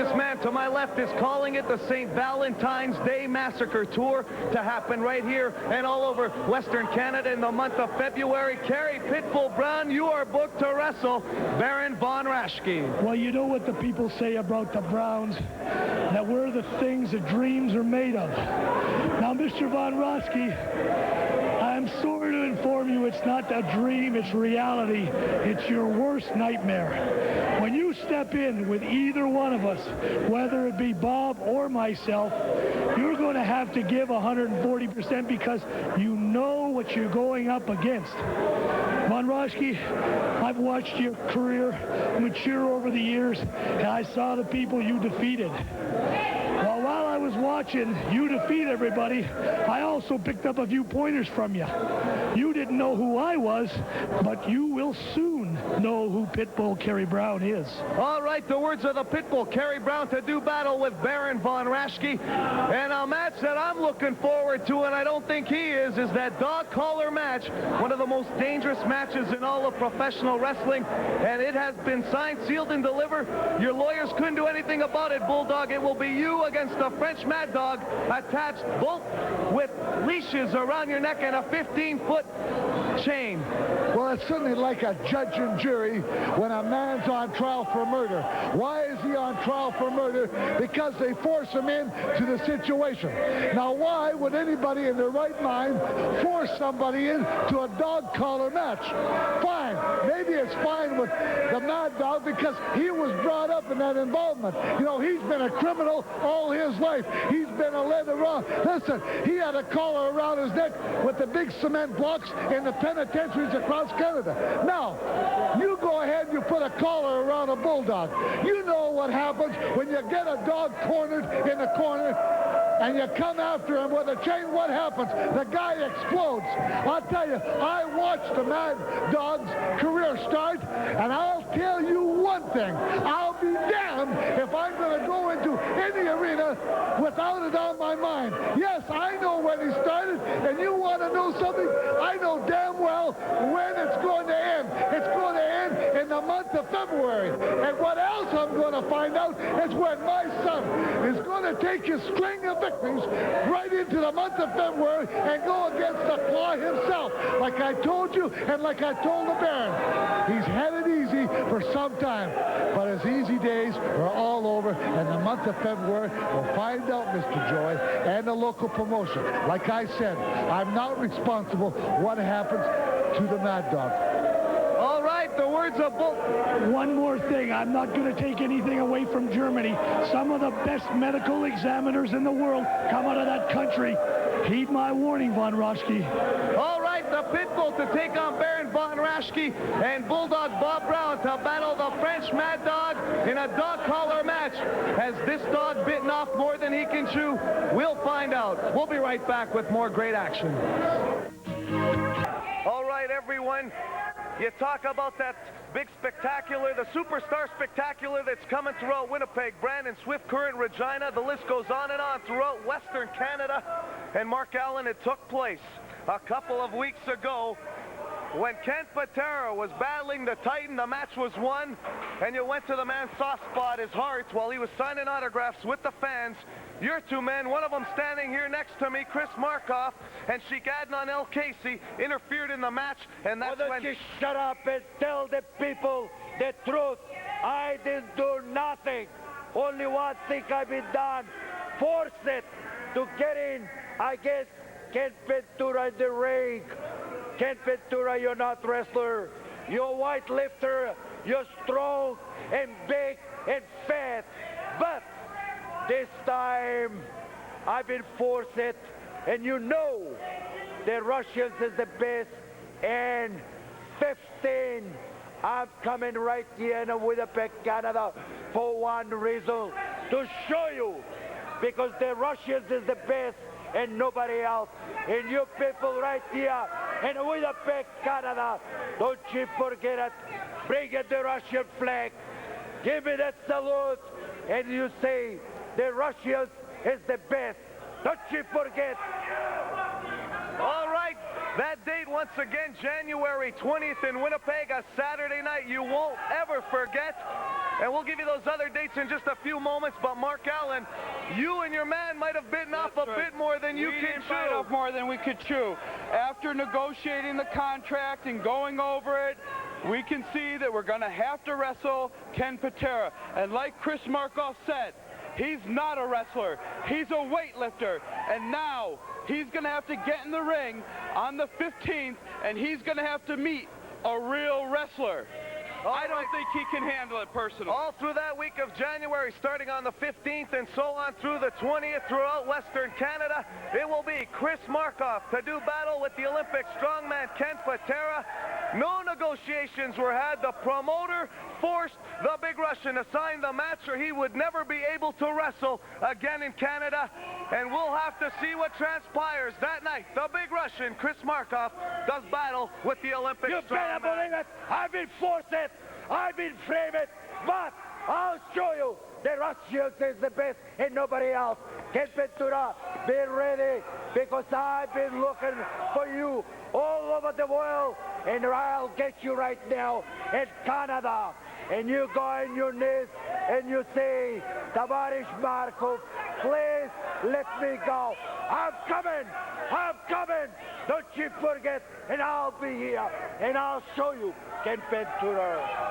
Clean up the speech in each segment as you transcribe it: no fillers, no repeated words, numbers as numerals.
This man to my left is calling it the St. Valentine's Day Massacre Tour to happen right here and all over Western Canada in the month of February. Kerry Pitbull Brown, you are booked to wrestle Baron Von Raschke. Well, you know what the people say about the Browns, that we're the things that dreams are made of. Now, Mr. Von Raschke, I'm sorry to inform you it's not a dream, it's reality. It's your worst nightmare. When you step in with either one of us, whether it be Bob or myself, you're going to have to give 140% because you know what you're going up against. Von Raschke, I've watched your career mature over the years, and I saw the people you defeated. Well, while I was watching you defeat everybody, I also picked up a few pointers from you. You didn't know who I was, but you will soon know who Pitbull Kerry Brown is. All right, the words of the Pitbull Kerry Brown to do battle with Baron Von Raschke. And a match that I'm looking forward to, and I don't think he is that dog collar match, one of the most dangerous matches in all of professional wrestling. And it has been signed, sealed, and delivered. Your lawyers couldn't do anything about it, Bulldog. It will be you against the French Mad Dog, attached both with leashes around your neck and a 15-foot chain. Well, it's certainly like a judge and jury when a man's on trial for murder. Why is he on trial for murder? Because they force him into the situation. Now, why would anybody in their right mind force somebody into a dog collar match? Fine. Maybe it's fine with the Mad Dog because he was brought up in that involvement. You know, he's been a criminal all his life. He's been a led around. Listen, he had a collar around his neck with the big cement blocks in the penitentiaries across Canada. Now, you go ahead and you put a collar around a bulldog. You know what happens when you get a dog cornered in the corner and you come after him with a chain. What happens? The guy explodes. I'll tell you, I watched the Mad Dog's career start, and I'll tell you one thing. I'll be damned if I'm going to go into any arena without it on my mind. Yes, I know when he started, and you want to know something? I know damn well when it's going to end. It's going to end in the month of February. And what else I'm going to find out is when my son is going to take his string of victories right into the month of February and go against the Claw himself. Like I told you and like I told the Baron, he's had it easy for some time, but his easy days are all over, and the month of February we'll find out, Mr. Joy, and the local promotion. Like I said, I'm not responsible what happens to the Mad Dog. All right, the words of Bull. One more thing, I'm not going to take anything away from Germany. Some of the best medical examiners in the world come out of that country. Heed my warning, Von Raschke. All right, the Pitbull to take on Baron Von Raschke and Bulldog Bob Brown to battle the French Mad Dog in a dog collar match. Has this dog bitten off more than he can chew? We'll find out. We'll be right back with more great action. All right, everyone. You talk about that big spectacular, the superstar spectacular that's coming throughout Winnipeg, Brandon, Swift Current, Regina. The list goes on and on throughout Western Canada. And Mark Allen, it took place a couple of weeks ago when Kent Patera was battling the Titan. The match was won, and you went to the man's soft spot, his heart, while he was signing autographs with the fans. Your two men, one of them standing here next to me, Chris Markoff, and Sheik Adnan El Casey, interfered in the match, and that's when... Why don't you shut up and tell the people the truth? I didn't do nothing. Only one thing I've been done. Force it to get in against Kent Ventura in the ring. Kent Ventura, you're not wrestler. You're white lifter. You're strong and big and fat. But this time, I've been forced it, and you know the Russians is the best. And 15, I'm coming right here in Winnipeg, Canada, for one reason, to show you, because the Russians is the best and nobody else. And you people right here in Winnipeg, Canada, don't you forget it. Bring it the Russian flag. Give me that salute, and you say, the Russians is the best. Don't you forget. All right, that date once again, January 20th in Winnipeg, a Saturday night you won't ever forget. And we'll give you those other dates in just a few moments, but Mark Allen, you and your man might have bitten off a bit more than you can chew. Bite off more than we could chew. After negotiating the contract and going over it, we can see that we're going to have to wrestle Ken Patera. And like Chris Markoff said, he's not a wrestler. He's a weightlifter. And now he's going to have to get in the ring on the 15th, and he's going to have to meet a real wrestler. I don't think he can handle it personally. All through that week of January, starting on the 15th and so on through the 20th throughout Western Canada, it will be Chris Markoff to do battle with the Olympic strongman Ken Patera. No negotiations were had. The promoter forced the Big Russian to sign the match or he would never be able to wrestle again in Canada. And we'll have to see what transpires that night. The Big Russian, Chris Markoff, does battle with the Olympic strongman. You better believe it. I've been forced it. I've been framed it. But I'll show you the Russians is the best and nobody else. Ken Patera, be ready because I've been looking for you all over the world. And I'll get you right now in Canada. And you go on your knees and you say, Tavarish Markov, please let me go. I'm coming. I'm coming. Don't you forget. And I'll be here. And I'll show you Ken Patera.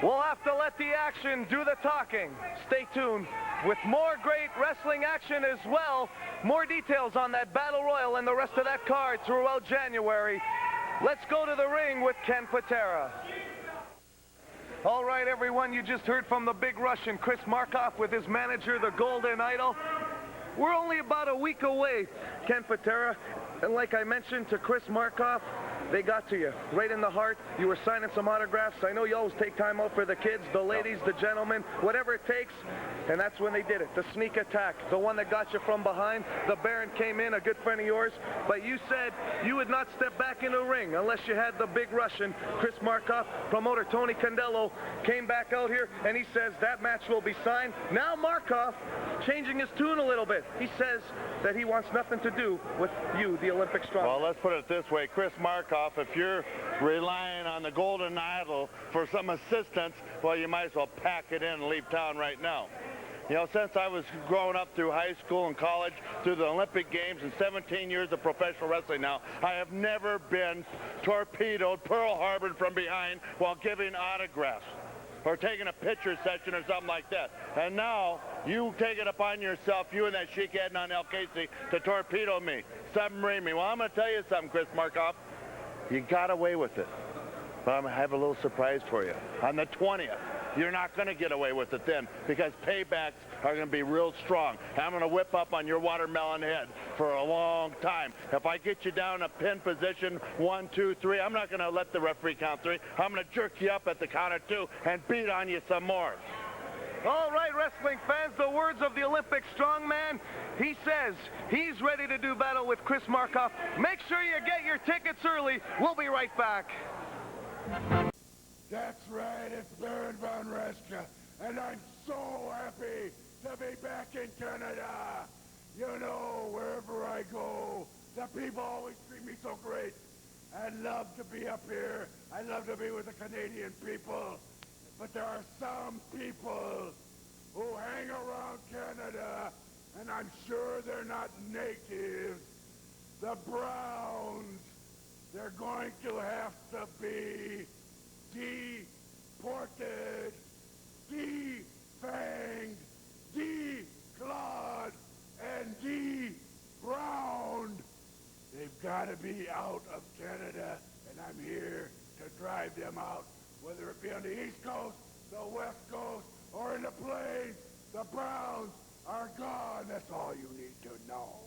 We'll have to let the action do the talking. Stay tuned with more great wrestling action as well. More details on that Battle Royal and the rest of that card throughout January. Let's go to the ring with Ken Patera. All right, everyone, you just heard from the Big Russian, Chris Markoff, with his manager, the Golden Idol. We're only about a week away, Ken Patera. And like I mentioned to Chris Markoff, they got to you right in the heart. You were signing some autographs. I know you always take time out for the kids, the ladies, the gentlemen, whatever it takes. And that's when they did it. The sneak attack, the one that got you from behind. The Baron came in, a good friend of yours. But you said you would not step back in the ring unless you had the Big Russian, Chris Markoff. Promoter Tony Condello came back out here and he says that match will be signed. Now Markoff changing his tune a little bit. He says that he wants nothing to do with you, the Olympic strongman. Well, let's put it this way. Chris Markoff, if you're relying on the Golden Idol for some assistance, well, you might as well pack it in and leave town right now. You know, since I was growing up through high school and college, through the Olympic Games, and 17 years of professional wrestling now, I have never been torpedoed, Pearl Harbored from behind while giving autographs or taking a picture session or something like that. And now you take it upon yourself, you and that sheikhead Nonel Casey, to torpedo me, submarine me. Well, I'm going to tell you something, Chris Markoff. You got away with it. But I'm going to have a little surprise for you. On the 20th, you're not going to get away with it then because paybacks are going to be real strong. I'm going to whip up on your watermelon head for a long time. If I get you down a pin position, 1, 2, 3, I'm not going to let the referee count 3. I'm going to jerk you up at the count of 2 and beat on you some more. All right, wrestling fans, the words of the Olympic strongman. He says he's ready to do battle with Chris Markoff. Make sure you get your tickets early. We'll be right back. That's right, it's Baron Von Raschke, and I'm so happy to be back in Canada. You know, wherever I go, the people always treat me so great. I love to be up here. I love to be with the Canadian people. But there are some people who hang around Canada, and I'm sure they're not natives. The Browns, they're going to have to be deported, defanged, declawed, and de-browned. They've got to be out of Canada, and I'm here to drive them out. Whether it be on the East Coast, the West Coast, or in the Plains, the Browns are gone. That's all you need to know.